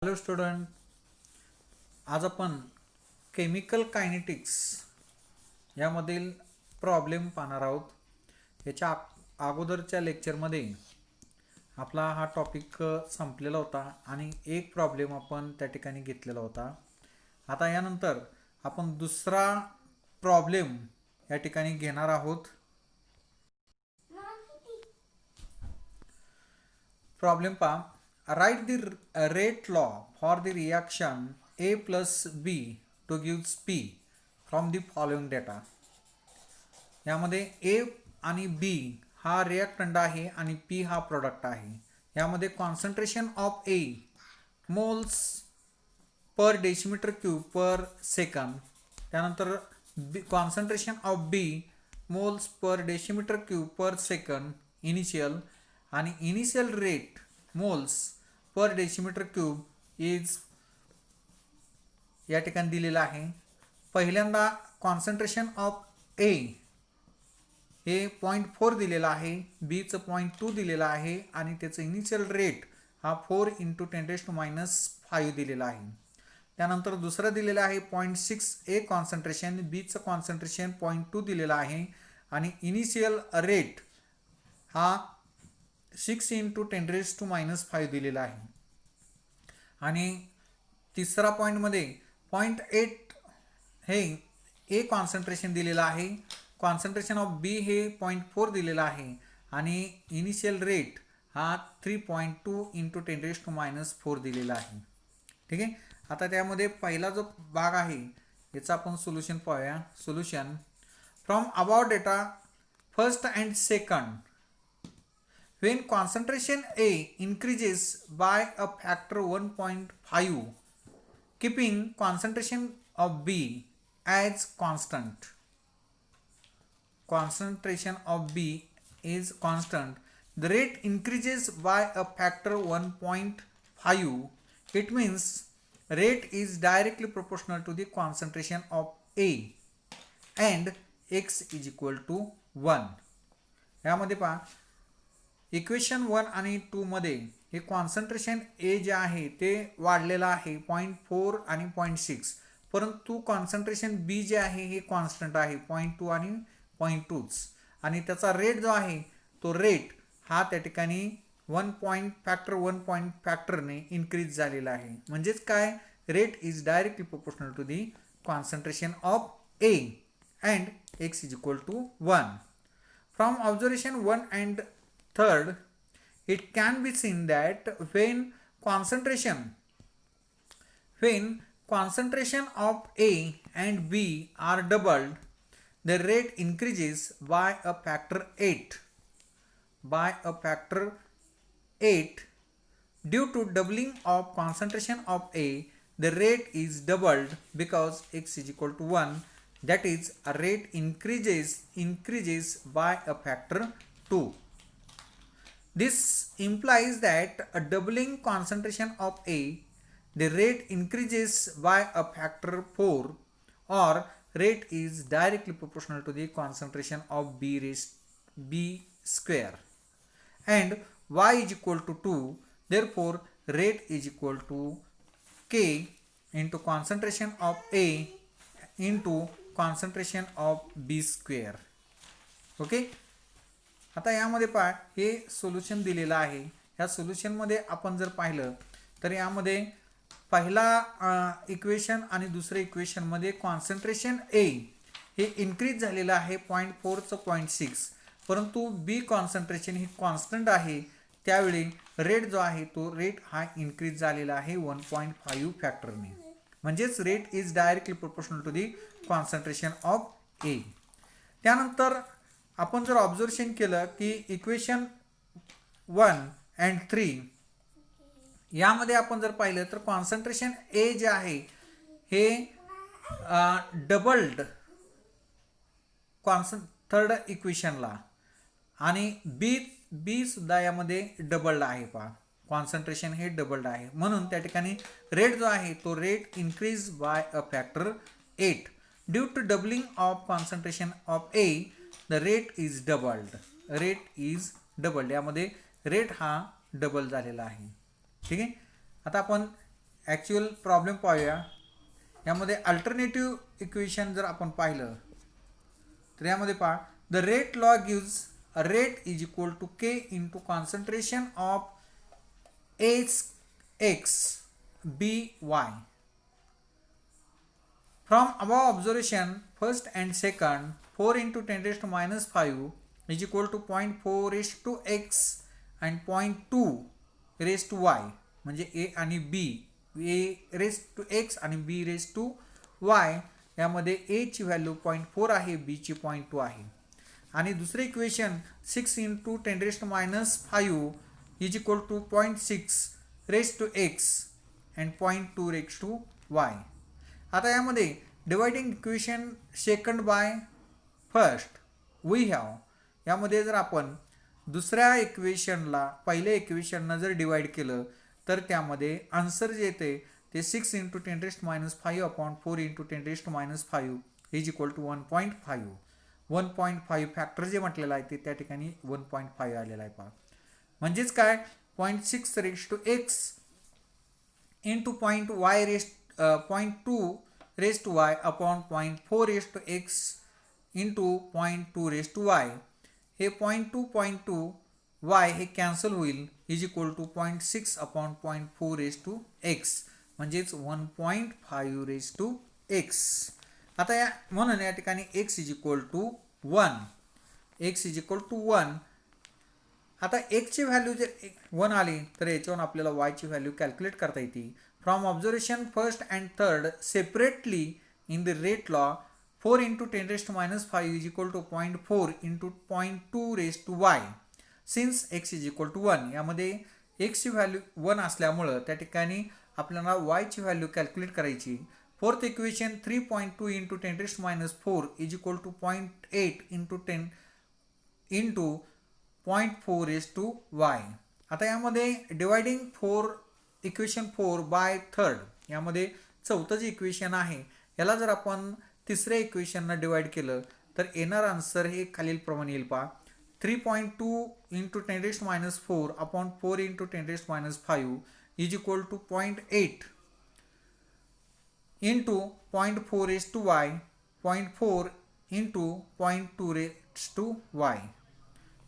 Hello student, आज आपण chemical kinetics यामधील प्रॉब्लेम पाहणार आहोत। याच्या अगोदरच्या लेक्चरमध्ये आपला हा टॉपिक संपलेला होता आणि एक प्रॉब्लेम आपण त्या ठिकाणी घेतलेला होता। आता यानंतर आपण दुसरा प्रॉब्लेम या ठिकाणी घेणार आहोत। प्रॉब्लेम पहा, write the rate law for the reaction A plus B to gives P from the following data। यामध्ये A आणि B हा रिएक्टंट आहे आणि P हा प्रोडक्ट आहे। यामध्ये concentration of A moles per decimetre cube per second, त्यानंतर concentration of B moles per decimetre cube per second initial, आणि initial rate moles per decimetre cube is या ठिकाणी दिलेला आहे। पहिल्यांदा कॉन्सन्ट्रेशन ऑफ ए हे 0.4 दिलेला आहे, बीचं 0.2 दिलेला आहे आणि त्याचं इनिशियल रेट हा 4 × 10⁻⁵ दिलेला आहे। त्यानंतर दुसरं दिलेलं आहे 0.6 ए कॉन्सन्ट्रेशन, बीचं कॉन्सन्ट्रेशन 0.2 दिलेला आहे आणि इनिशियल रेट हा 6 × 10⁻⁵ दिलेला आहे। आणि तिसरा पॉईंटमध्ये 0.8 हे ए कॉन्सन्ट्रेशन दिलेलं आहे, कॉन्सन्ट्रेशन ऑफ बी हे 0.4 दिलेला आहे आणि इनिशियल रेट हा 3.2 × 10⁻⁴ दिलेला आहे। ठीक आहे, आता त्यामध्ये पहिला जो भाग आहे याचा आपण सोल्युशन पाहूया। Solution from about data first and second, when concentration A increases by a factor 1.5, keeping concentration of B as constant. Concentration of B is constant. The rate increases by a factor 1.5. It means rate is directly proportional to the concentration of A and x is equal to 1. यामध्ये पहा, equation 1 आणि 2 मध्ये हे concentration ए जे आहे ते वाढलेलं आहे 0.4 आणि 0.6, परंतु कॉन्सन्ट्रेशन बी जे आहे हे कॉन्स्टंट आहे 0.2 आणि 0.2, आणि त्याचा रेट जो आहे तो रेट हा त्या ठिकाणी 1 फॅक्टरने इन्क्रीज झालेला आहे। म्हणजेच काय, rate is directly proportional to the concentration of A and x is equal to 1। From observation 1 and third, it can be seen that when concentration of A and B are doubled, the rate increases by a factor 8. Due to doubling of concentration of A, the rate is doubled because x is equal to 1. That is, a rate increases by a factor 2. This implies that a doubling concentration of A, the rate increases by a factor 4, or rate is directly proportional to the concentration of B square, and y is equal to 2. Therefore, rate is equal to K into concentration of A into concentration of B square. Okay. आता यामध्ये पहा, हे solution दिलेलं आहे। ह्या सोल्युशनमध्ये आपण जर पाहिलं तर यामध्ये पहिला इक्वेशन आणि दुसऱ्या इक्वेशनमध्ये कॉन्सन्ट्रेशन ए हे इन्क्रीज झालेलं आहे 0.4 चं 0.6, परंतु बी कॉन्सन्ट्रेशन ही कॉन्स्टंट आहे, त्यावेळी रेट जो आहे तो रेट हा इन्क्रीज झालेला आहे 1.5 फॅक्टरने। म्हणजेच rate is directly proportional to the concentration of A. त्यानंतर आपण जर ऑब्झर्वेशन केलं की इक्वेशन 1 अँड 3 यामध्ये आपण जर पाहिलं तर कॉन्सन्ट्रेशन ए जे आहे हे डबल्ड थर्ड इक्वेशनला, आणि बी सुद्धा यामध्ये डबल्ड आहे। पहा, कॉन्सन्ट्रेशन हे डबल्ड आहे, म्हणून त्या ठिकाणी रेट जो आहे तो rate increase by a factor 8. Due to doubling of concentration of A, the rate is doubled. यामध्ये रेट हा डबल झालेला आहे। ठीक आहे, आता आपण ॲक्च्युअल प्रॉब्लेम पाहूया. यामध्ये अल्टरनेटिव्ह इक्वेशन जर आपण पाहिलं तर यामध्ये पहा, the rate law gives a rate is equal to K into concentration of s x B y. From above observation, first and second, 4 into 10 raised to minus 5 is equal to 0.4 raised to x and 0.2 raised to y. म्हणजे a आणि b, a raised to x आणि b raised to y. यामध्ये a ची value 0.4 आहे, b ची 0.2 आहे. आणि दुसरे equation 6 into 10 raised to minus 5 is equal to 0.6 raised to x and 0.2 raised to y. आता यामध्ये dividing equation second by first we have. यामध्ये जर आपण दुसऱ्या इक्वेशनला पहिल्या इक्वेशननं जर डिवाइड केलं तर त्यामध्ये आन्सर जे येते ते 6 into 10 raised minus 5 upon 4 into 10 raised minus 5 is equal to 1.5. 1.5 factor जे म्हटलेलं आहे ते त्या ठिकाणी 1.5 आलेलं आहे पहा. म्हणजेच काय, 0.6 raised to x into 0.y raised 0.2 raised to y upon 0.4 raised to x into 0.2 raised to y. हे 0.2 y हे कॅन्सल होईल, is equal to 0.6 upon 0.4 raised to x म्हणजेच 1.5 raised to x. आता या म्हणून या ठिकाणी x is equal to 1. x is equal to 1. आता x ची व्हॅल्यू जर 1 आली तर याच्यावरून आपल्याला y ची व्हॅल्यू कॅल्क्युलेट करता येते. From observation first and third separately in the rate law, 4 into 10 raised to minus 5 is equal to 0.4 into 0.2 raised to y. Since x is equal to 1, यामध्ये x ची व्हॅल्यू 1 असल्यामुळं त्या ठिकाणी आपल्याला y ची value calculate करायची. Fourth equation 3.2 into 10 raised to minus 4 is equal to 0.8 into 10 into 0.4 raised to y. आता यामध्ये डिवायडिंग 4 इक्वेशन 4 बाय थर्ड, यामध्ये चौथं जे इक्वेशन आहे याला जर आपण तिसऱ्या इक्वेशननं डिवाइड केलं तर येणार आन्सर हे खालीलप्रमाणे येईल पहा. 3.2 into 10 raised minus 4 upon 4 into 10 raised minus 5 is equal to 0.8 into 0.4 raised to y 0.4 into 0.2 raised to y,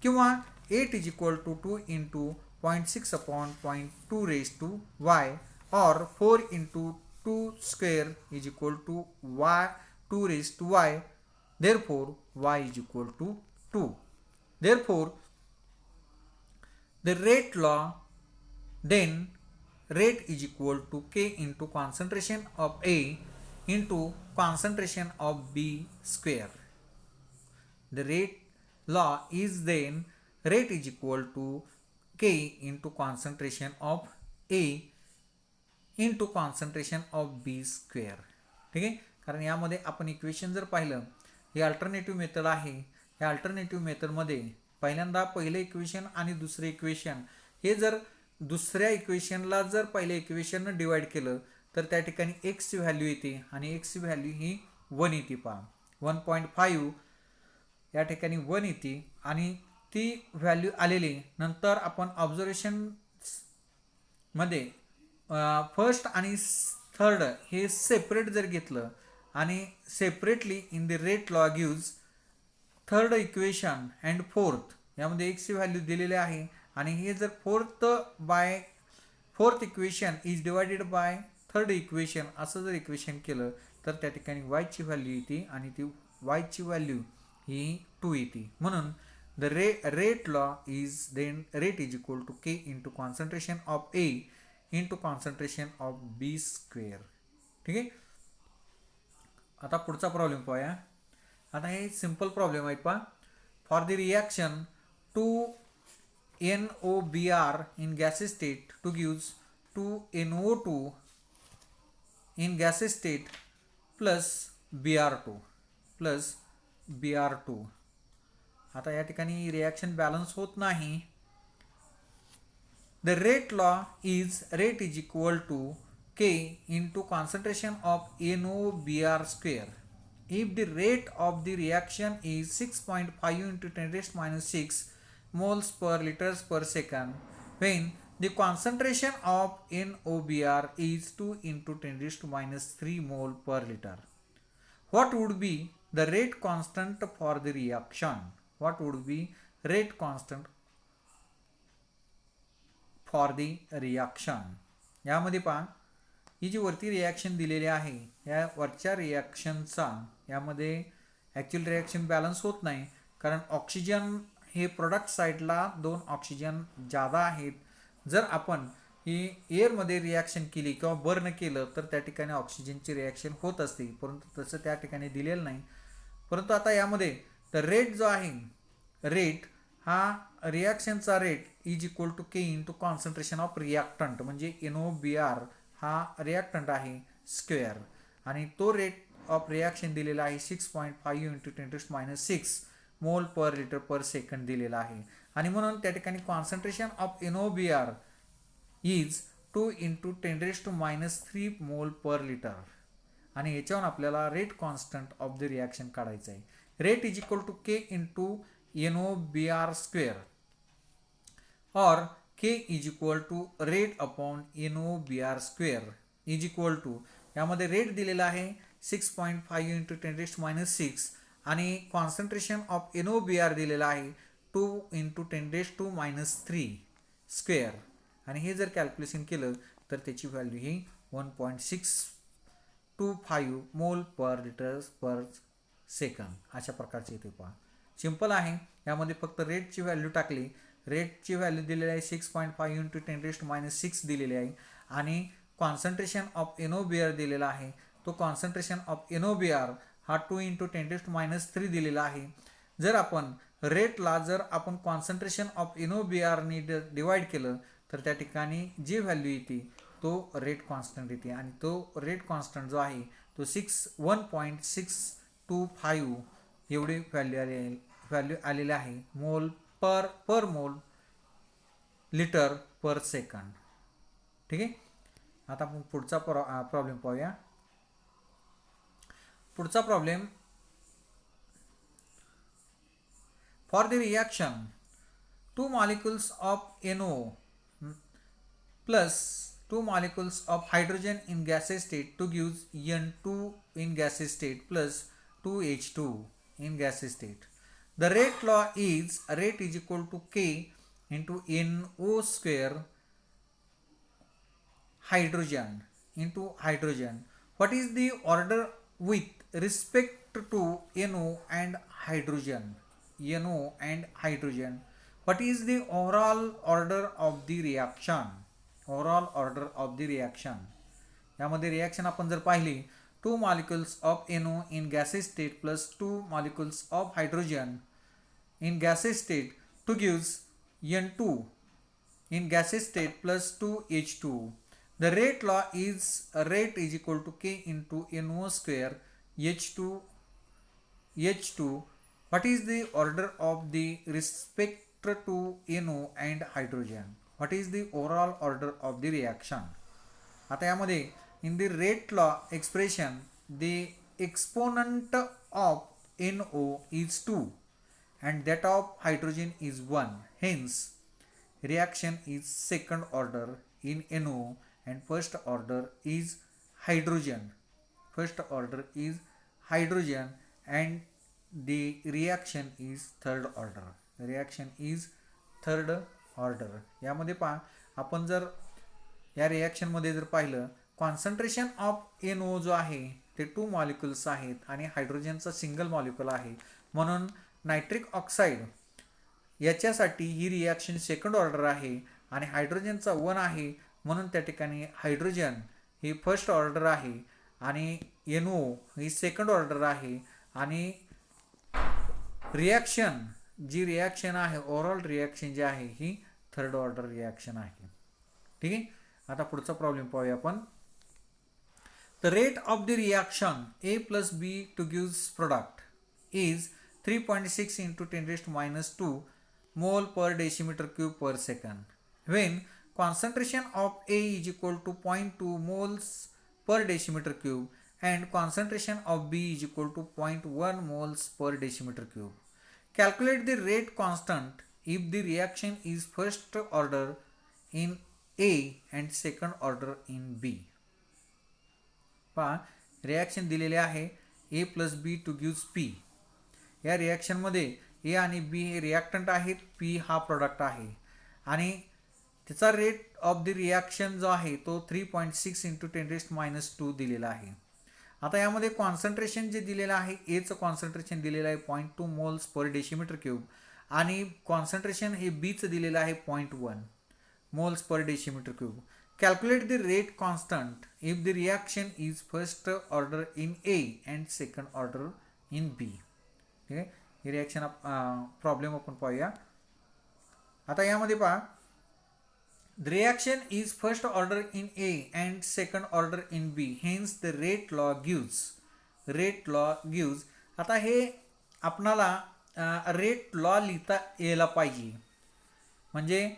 किंवा 8 is equal to 2 into 0.6 upon 0.2 raised to y, or 4 into 2 square is equal to y 2 raised to y. Therefore y is equal to 2. Therefore the rate law, then rate is equal to k into concentration of A into concentration of B square. The rate law is then rate is equal to k into concentration of A into concentration of B square. ठीक आहे, कारण यामध्ये आपण equation जर पाहिलं हे alternative method आहे. या अल्टरनेटिव्ह मेथडमध्ये पहिल्यांदा पहिलं इक्वेशन आणि दुसरं इक्वेशन हे जर दुसऱ्या इक्वेशनला जर पहिल्या इक्वेशननं डिवाइड केलं तर त्या ठिकाणी x ची व्हॅल्यू येते आणि x ची व्हॅल्यू ही 1 येते पहा. 1.5 या ठिकाणी 1 येते आणि ती व्हॅल्यू आलेली. नंतर आपण ऑब्झर्वेशन मध्ये फर्स्ट आणि थर्ड हे सेपरेट जर घेतलं आणि separately in the rate law gives third equation and fourth, यामध्ये एक्स ची व्हॅल्यू दिलेली आहे आणि हे जर fourth equation is divided by third equation असं जर इक्वेशन केलं तर त्या ठिकाणी वाय ची व्हॅल्यू येते आणि ती वाय ची व्हॅल्यू ही 2 येते. म्हणून the rate law is then rate is equal to k into concentration of A into concentration of B square. ठीक आहे. आता पुढचा प्रॉब्लेम पाहूया. आता हे सिंपल प्रॉब्लेम आहे पहा. For the reaction 2NOBr in gaseous state to gives 2NO2 in gaseous state plus Br2. आता या ठिकाणी रिॲक्शन बॅलन्स होत नाही. The rate law is rate is equal to K into concentration of NOBr square. If the rate of the reaction is 6.5 into 10 raised minus 6 moles per liters per second, when The concentration of NOBr is 2 into 10 raised to minus 3 mole per liter. What would be the rate constant for the reaction? What would be rate constant for the reaction? यामध्ये पहा, ही जी वरती reaction दिलेली आहे या वरच्या रिॲक्शनचा यामध्ये actual reaction balance होत नाही, कारण ऑक्सिजन हे प्रोडक्ट साईडला 2 ऑक्सिजन जादा आहेत. जर आपण ही एअरमध्ये रिॲक्शन केली किंवा बर्न केलं तर त्या ठिकाणी ऑक्सिजनची रिॲक्शन होत असते, परंतु तसं त्या ठिकाणी दिलेलं नाही. परंतु आता यामध्ये तर रेट जो आहे, रेट हा रिॲक्शनचा rate is equal to K into concentration of रिॲक्टंट, म्हणजे NOBr हा रिॲक्टंट आहे स्क्वेअर, आणि तो रेट ऑफ रिॲक्शन दिलेला आहे 6.5 इंटू 10⁻⁶ मोल पर लिटर पर सेकंड दिलेला आहे. आणि म्हणून त्या ठिकाणी concentration of NOBr is 2 into 10⁻³ mole per litre, आणि याच्यावरून आपल्याला rate constant of the reaction काढायचं आहे. Rate is equal to K into NOBr square और K is equal to rate upon NOBr square is equal to, यामध्ये rate दिलेला आहे 6.5 into 10⁻⁶ आणि कॉन्सन्ट्रेशन ऑफ NOBr दिलेला आहे 2 इंटू 10⁻³ स्क्वेअर, आणि हे जर कॅल्क्युलेशन केलं तर त्याची व्हॅल्यू ही 1.625 मोल पर लिटर पर सेकंड अशा प्रकारची येते. पहा, सिंपल आहे. यामध्ये फक्त रेटची व्हॅल्यू टाकली, रेटची व्हॅल्यू दिलेली आहे 6.5 इंटू 10⁻⁶ दिलेली आहे, आणि कॉन्सन्ट्रेशन ऑफ NOBr दिलेला आहे. तो कॉन्सन्ट्रेशन ऑफ NOBr हा 2 इंटू 10⁻³ दिलेला आहे. जर आपण रेटला जर आपण कॉन्सन्ट्रेशन ऑफ NOBr ने डिवाइड केलं तर त्या ठिकाणी जी व्हॅल्यू येते तो रेट कॉन्स्टंट येते, आणि तो रेट कॉन्स्टंट जो आहे तो 1.625 एवढी व्हॅल्यू आलेली आहे मोल पर मोल लिटर पर सेकंड. ठीक आहे. आता आपण पुढचा प्रॉब्लेम पाहूया. पुढचा problem, for the reaction 2 molecules of NO plus 2 molecules of hydrogen in gaseous state to gives N2 in gaseous state plus 2H2 in gaseous state. The rate law is rate is equal to K into NO square hydrogen into hydrogen. What is the order with respect to NO and hydrogen? NO and hydrogen. What is the overall order of the reaction? Overall order of the reaction. यामध्ये reaction आपण जर पाहिली, 2 molecules of NO in gaseous state plus 2 molecules of hydrogen in gaseous state to gives N2 in gaseous state plus 2H2. The rate law is rate is equal to K into NO square H2. What is the order of the respect to NO and hydrogen? What is the overall order of the reaction? आता यामध्ये in the rate law expression the exponent of NO is 2 and that of hydrogen is 1. Hence reaction is second order in NO and first order is hydrogen. First order is hydrogen and the reaction is third order. Reaction is third order. यामध्ये पहा, आपण जर या रिॲक्शनमध्ये जर पाहिलं, concentration of NO जो आहे ते 2 मॉलिक्युल्स आहेत आणि हायड्रोजनचा सिंगल मॉलिक्युल आहे, म्हणून नायट्रिक ऑक्साईड याच्यासाठी ही रिॲक्शन सेकंड ऑर्डर आहे आणि हायड्रोजनचा 1 आहे, म्हणून त्या ठिकाणी हायड्रोजन ही फर्स्ट ऑर्डर आहे आणि NO ही सेकंड ऑर्डर आहे, आणि रिॲक्शन जी रिॲक्शन आहे ओव्हरऑल रिॲक्शन जी आहे ही थर्ड ऑर्डर रिॲक्शन आहे. ठीक आहे. आता पुढचा प्रॉब्लेम पाहूया आपण. The rate of the reaction A plus B to gives product is 3.6 into 10⁻² mole per decimeter cube per second. When concentration of A is equal to 0.2 moles per decimeter cube and concentration of B is equal to 0.1 moles per decimeter cube. Calculate the rate constant if the reaction is first order in A and second order in B. पहा reaction दिलेले आहे A plus B to gives P. या रिॲक्शनमध्ये ए आणि बी हे reactant आहेत, P हा product आहे आणि त्याचा रेट ऑफ द रिॲक्शन जो आहे तो 3.6 इंटू 10⁻² दिलेला आहे. आता यामध्ये कॉन्सन्ट्रेशन जे दिलेलं आहे एचं कॉन्सन्ट्रेशन दिलेलं आहे 0.2 मोल्स पर डेसिमीटर क्यूब आणि कॉन्सन्ट्रेशन हे बीचं दिलेलं आहे 0.1 moles per decimetre cube. Calculate the rate constant if the reaction is first order in A and second order in B. ठीक आहे, हे रिॲक्शन प्रॉब्लेम आपण पाहूया. आता यामध्ये पहा the reaction is first order in A and second order in B, hence the rate law gives. आता हे आपणाला रेट लॉ लिहिता यायला पाहिजे. म्हणजे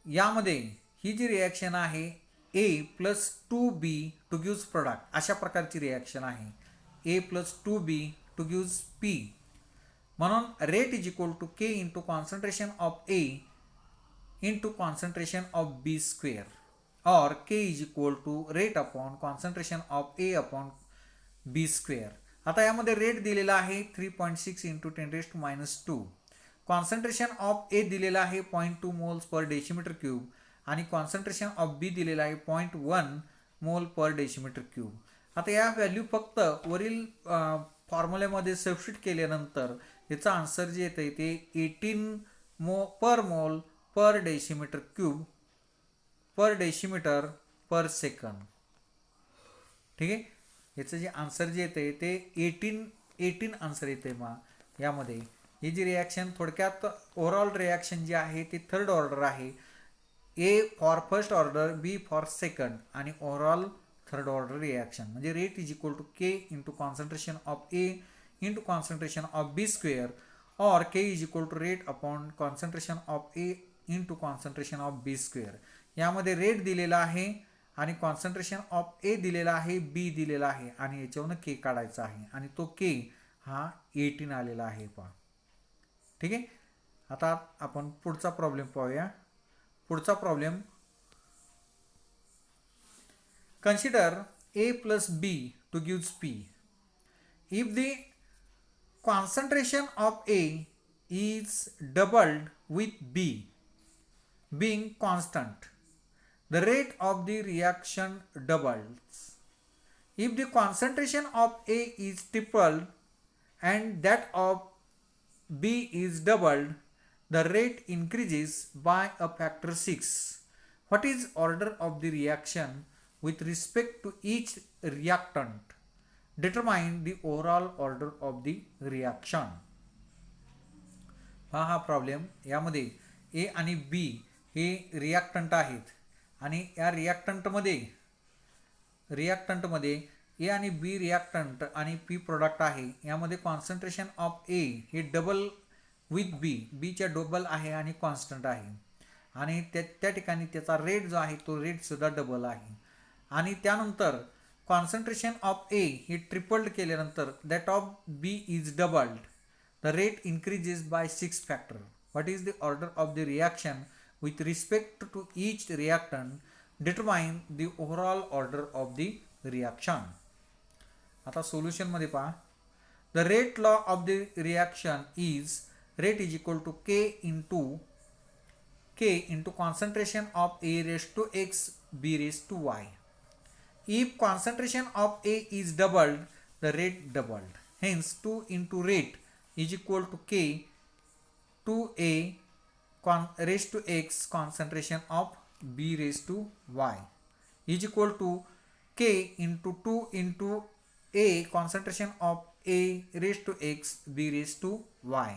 यामध्ये ही जी रिॲक्शन आहे A plus 2B to gives product, अशा प्रकारची रिॲक्शन आहे. A plus 2B to gives P. म्हणून rate is equal to K into concentration of A into concentration of B square, or K is equal to rate upon concentration of A upon B square. आता यामध्ये rate दिलेला आहे 3.6 into 10⁻². Concentration of ए दिलेला आहे 0.2 moles per decimetre cube आणि concentration of बी दिलेला आहे 0.1 मोल पर डेसिमीटर क्यूब. आता या व्हॅल्यू फक्त वरील फॉर्म्युल्यामध्ये सबस्टिट्यूट केल्यानंतर याचा आन्सर जे येतं ते 18 पर मोल पर डेसिमीटर क्यूब पर डेसिमीटर पर सेकंड. ठीक आहे, याचं जे आन्सर जे येते ते 18 आन्सर येते. मग यामध्ये ही जी रिॲक्शन थोडक्यात ओव्हरऑल रिॲक्शन जी आहे ती थर्ड ऑर्डर आहे. A for first order, B for second आणि ओव्हरऑल थर्ड ऑर्डर रिॲक्शन. म्हणजे rate is equal to K into concentration of A into concentration of B square, और K is equal to rate upon concentration of A into concentration of B square. यामध्ये rate दिलेला आहे आणि concentration of ए दिलेला आहे, बी दिलेला आहे आणि याच्यावरून के काढायचा आहे आणि तो के हा 18 आलेला आहे. पहा, ठीक आहे. आता आपण पुढचा प्रॉब्लेम पाहूया. पुढचा problem, consider A plus B to gives P. If the concentration of A is doubled with B being constant, the rate of the reaction doubles. If the concentration of A is tripled and that of B is doubled, the rate increases by a factor 6. What is order of the reaction with respect to each reactant? Determine the overall order of the reaction. हा problem. यामध्ये ए आणि बी हे reactant आहेत आणि या रिॲक्टंटमध्ये ए आणि बी reactant आणि P product आहे. यामध्ये कॉन्सन्ट्रेशन ऑफ ए हे डबल विथ बी, बीच्या डबल आहे आणि कॉन्स्टंट आहे आणि त्या ठिकाणी त्याचा रेट जो आहे तो रेटसुद्धा डबल आहे. आणि त्यानंतर कॉन्सन्ट्रेशन ऑफ ए हे ट्रिपल्ड केल्यानंतर that of B is doubled, the rate increases by 6 factor. What is the order of the reaction with respect to each reactant? Determine the overall order of the reaction. आता solution मध्ये पहा, the rate law of the reaction is rate is equal to k into concentration of A raised to x B raised to y. If concentration of A is doubled, the rate doubled. Hence 2 into rate is equal to k 2a raised to x concentration of B raised to y is equal to k into 2 into a concentration of A raised to x B raised to y.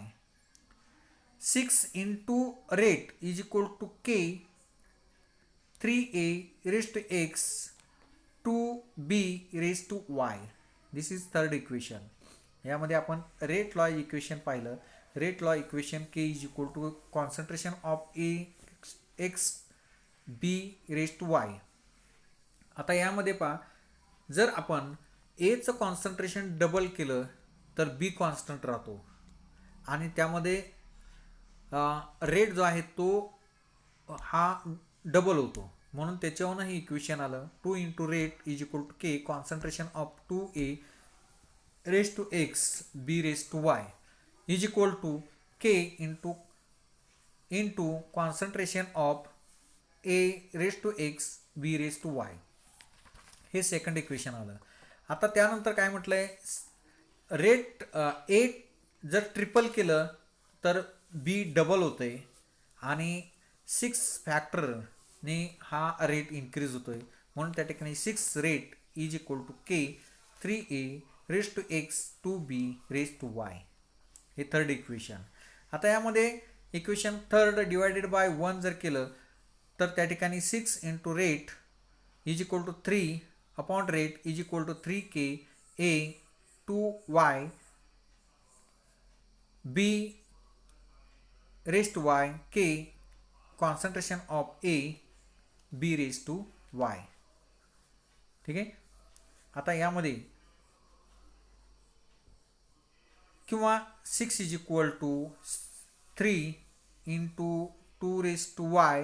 6 into rate is equal to k 3a raised to x 2b raised to y. This is third equation. यामध्ये आपण rate law equation पाहिलं. Rate law equation k is equal to concentration of A x B raise to y. आता यामध्ये पहा, जर आपण एचं concentration double केलं तर बी कॉन्स्टंट राहतो आणि त्यामध्ये रेट जो आहे तो हा डबल होतो, म्हणून त्याच्यावरून हे इक्वेशन आलं 2 into rate is equal to k concentration of 2a raised to x B raised to y is equal to K into concentration of A raised to x B raised to y. हे second equation आलं. आता त्यानंतर काय म्हटलंय, rate A जर triple केलं तर बी double होतंय आणि 6 फॅक्टरने हा रेट इन्क्रीज होतोय, म्हणून त्या ठिकाणी 6 rate is equal to k 3a raised to x 2b raised to y. हे थर्ड इक्वेशन. आता यामध्ये इक्वेशन थर्ड डिवायडेड बाय 1 जर केलं तर त्या ठिकाणी 6 into rate is equal to 3 upon rate is equal to 3k a 2y b raised to y k concentration of a b raised to y. ठीक आहे. आता यामध्ये किंवा 6 is equal to 3 into 2 raised to y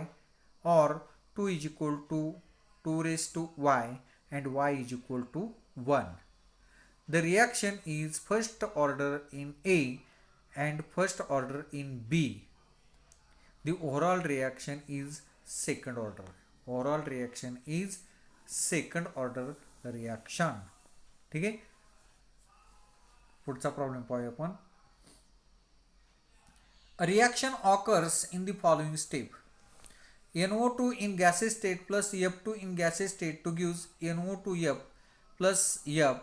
or 2 is equal to 2 raised to y and y is equal to 1. The reaction is first order in A and first order in B. The overall reaction is second order. Overall reaction is second order reaction. ठीक आहे. पुढचा problem पाहूया आपण. A reaction occurs in the following step. NO2 in gaseous state plus F2 in gaseous state to gives NO2F plus F.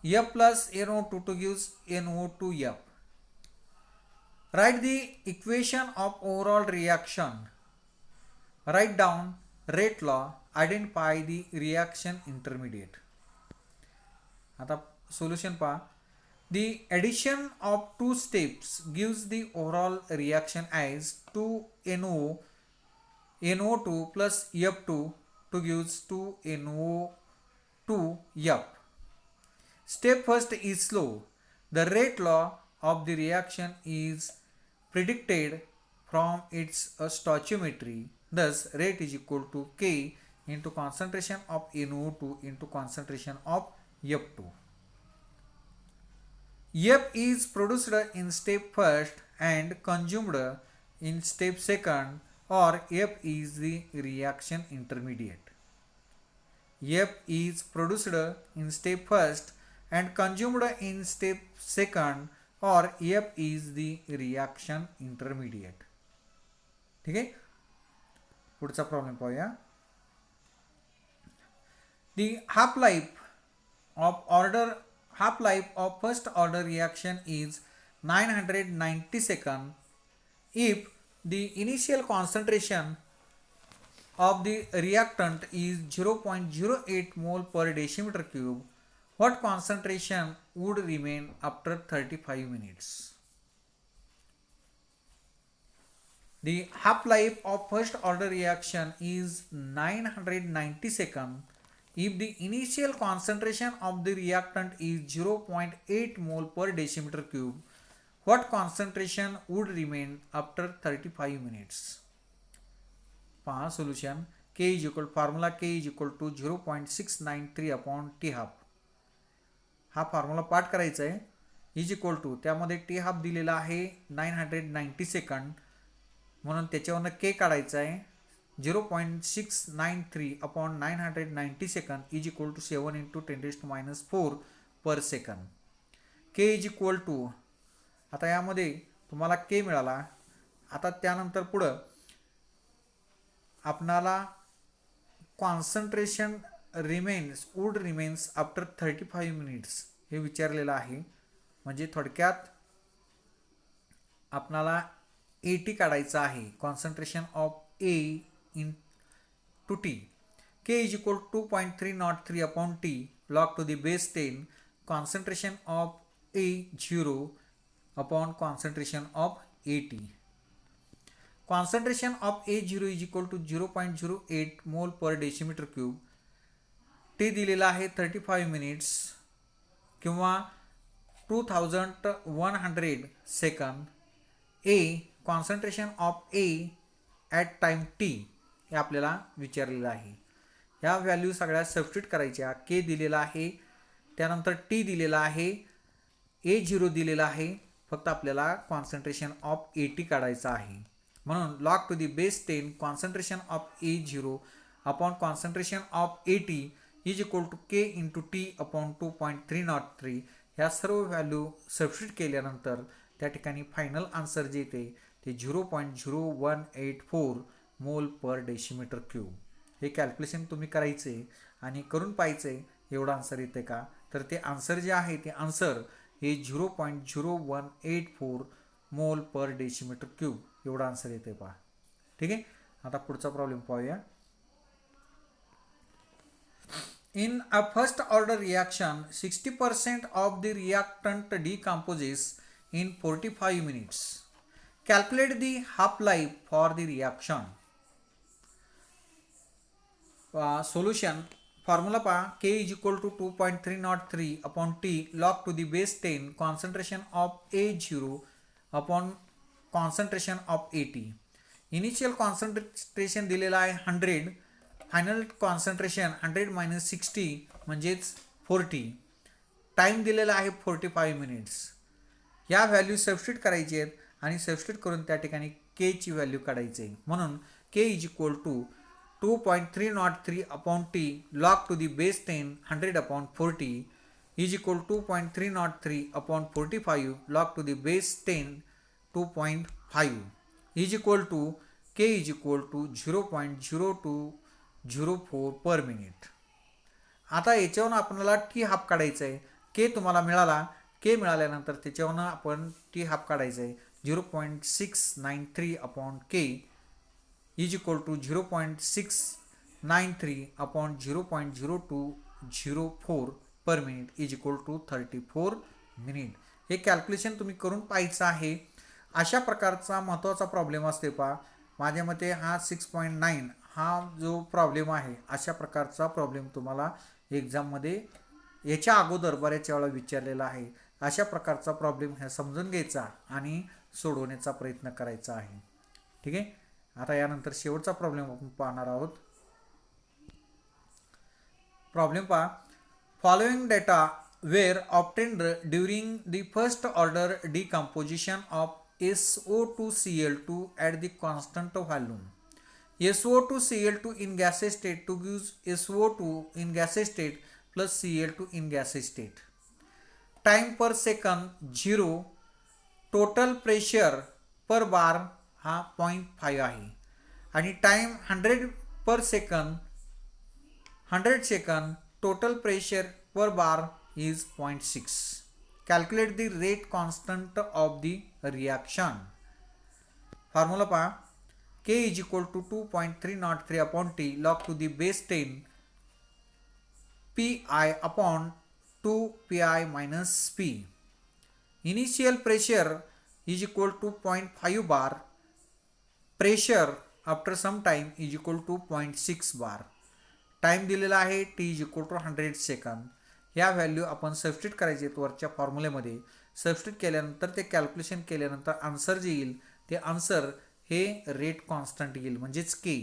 F plus NO2 to gives NO2F. Write the equation of overall reaction. Write down rate law. Identify the reaction intermediate. आता solution पहा. The addition of two steps gives the overall reaction as 2NO2 plus F2 to gives 2NO2F. Step first is slow. The rate law of the reaction is predicted from its stoichiometry. Thus, rate is equal to K into concentration of NO2 into concentration of F2. F is produced in step first and consumed in step second, or F is the reaction intermediate. F is produced in step first and consumed in step second, or F is the reaction intermediate. ठीक आहे. पुढचा problem पाहूया. The half-life of first order reaction is 990 seconds. If the initial concentration of the reactant is 0.08 mole per decimeter cube, what concentration would remain after 35 minutes? The half-life of first order reaction is 990 seconds. If the initial concentration of the reactant is 0.8 mole per decimeter cube, what concentration would remain after 35 minutes? पहा solution. K is equal formula K is equal to 0.693 upon T half. हा formula पाठ करायचा आहे. Is equal to त्यामध्ये T half दिलेला आहे 990 second, म्हणून त्याच्यावरनं K काढायचा आहे. 0.693 upon 990 second is equal to 7 into 10⁻⁴ per second. K is equal to, आता यामध्ये तुम्हाला K मिळाला. आता त्यानंतर पुढं आपणाला concentration would remains after 35 minutes हे विचारलेलं आहे. म्हणजे थोडक्यात आपणाला 80 काढायचं आहे. Concentration of A in to T. K is equal to 2.303 upon T log to the base 10. Concentration of A 0 upon concentration of AT. Concentration of A0 is equal to 0.08 mole per decimeter cube. T दिलेला आहे 35 minutes किंवा 2100 second. A concentration of A at time T हे आपल्याला विचारलेलं आहे. ह्या value सगळ्या substitute करायच्या. के दिलेला आहे, त्यानंतर टी दिलेला आहे, A0 दिलेला आहे. फक्त आपल्याला कॉन्सन्ट्रेशन ऑफ AT काढायचं आहे. म्हणून log to the base 10 concentration of A0 upon concentration of AT is equal to K into T upon 2.303. ह्या सर्व व्हॅल्यू सबस्टिट्यूट केल्यानंतर त्या ठिकाणी फायनल आन्सर जे येते ते 0.0184 मोल पर डेसिमीटर क्यूब. हे कॅल्क्युलेशन तुम्ही करायचे आणि करून पाहायचे एवढं आन्सर येते का. तर ते आन्सर जे आहे ते आन्सर हे 0.0184 मोल पर डेसिमीटर क्यूब एवढा आन्सर येते पहा. ठीक आहे. आता पुढचा प्रॉब्लेम पाहूया. In a first order reaction, 60% of the reactant decomposes in 45 minutes. Calculate the half-life for the reaction. Solution. Formula pa K is equal to 2.303 upon T log to the base 10 concentration of A0 upon concentration of AT. Initial concentration दिलेला आहे 100. Final concentration 100 minus 60 म्हणजेच 40. Time दिलेला आहे 45 minutes. या value substitute करायची आहेत आणि substitute करून त्या ठिकाणी के ची व्हॅल्यू काढायची आहे. म्हणून K is equal to 2.303 upon T log to the base 10 100 upon 40 is equal 2.303 upon 45 log to the base 10 2.5 is equal to K is equal to 0.0204 per minute. आता याच्यावरून आपल्याला टी हाफ काढायचं आहे. के तुम्हाला मिळाला. के मिळाल्यानंतर त्याच्यावरून आपण टी हाफ काढायचं आहे. 0.693 upon k is equal to 0.693 upon 0.0204 per minute is equal to 34 minute. हे कॅल्क्युलेशन तुम्ही करून पाहायचं आहे. अशा प्रकारचा महत्त्वाचा प्रॉब्लेम असते पहा. माझ्या मते हा 6.9 हा जो प्रॉब्लेम आहे अशा प्रकारचा प्रॉब्लेम तुम्हाला एक्झाममध्ये याच्या अगोदर बऱ्याच वेळा विचारलेला आहे. अशा प्रकारचा प्रॉब्लेम हे समजून घ्यायचा आणि सोडवण्याचा प्रयत्न करायचा आहे. ठीक आहे. आता यानंतर शेवटचा प्रॉब्लेम आपण पाहणार आहोत. प्रॉब्लेम पहा. Following data were obtained during the first order decomposition of SO2Cl2 at the constant volume. SO2Cl2 in gaseous state to gives SO2 in gaseous state plus Cl2 in gaseous state. Time per second 0. Total pressure per bar हा 0.5 आहे आणि time 100 per second 100 second. Total pressure per bar is 0.6. Calculate the rate constant of the reaction. Formula pa K is equal to 2.303 upon T log to the base 10 Pi upon 2 Pi minus P. Initial pressure is equal to 0.5 bar. Pressure after some time is equal to 0.6 bar. Time दिलेला आहे T is equal to 100 second. या value आपण substitute करायचे आहेत वरच्या फॉर्म्युलेमध्ये. Substitute केल्यानंतर ते calculation केल्यानंतर आन्सर जे येईल ते आन्सर हे रेट कॉन्स्टंट येईल म्हणजेच K.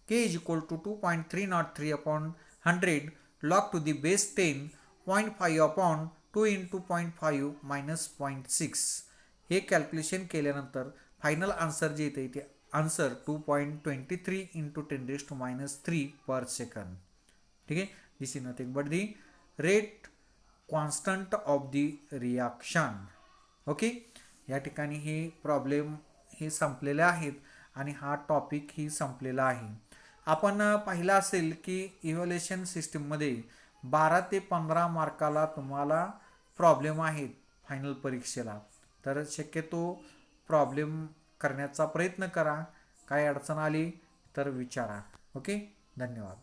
K is equal to 2.303 upon 100 log to the base 10 0.5 upon 2 into 0.5 minus 0.6. हे कॅल्क्युलेशन केल्यानंतर फायनल आन्सर जे येते ते आन्सर 2.23 इंटू 10⁻³ पर सेकंड. ठीक आहे. This is nothing but the rate constant of the reaction. Okay. या ठिकाणी हे प्रॉब्लेम हे संपलेले आहेत आणि हा टॉपिक ही संपलेला आहे. आपण पाहिलं असेल की इव्हॅल्युएशन सिस्टीममध्ये 12 ते 15 मार्काला तुम्हाला प्रॉब्लेम आहेत फायनल परीक्षेला. तर शक्यतो प्रॉब्लेम करण्याचा प्रयत्न करा. काय अडचण आली तर विचारा. ओके. धन्यवाद.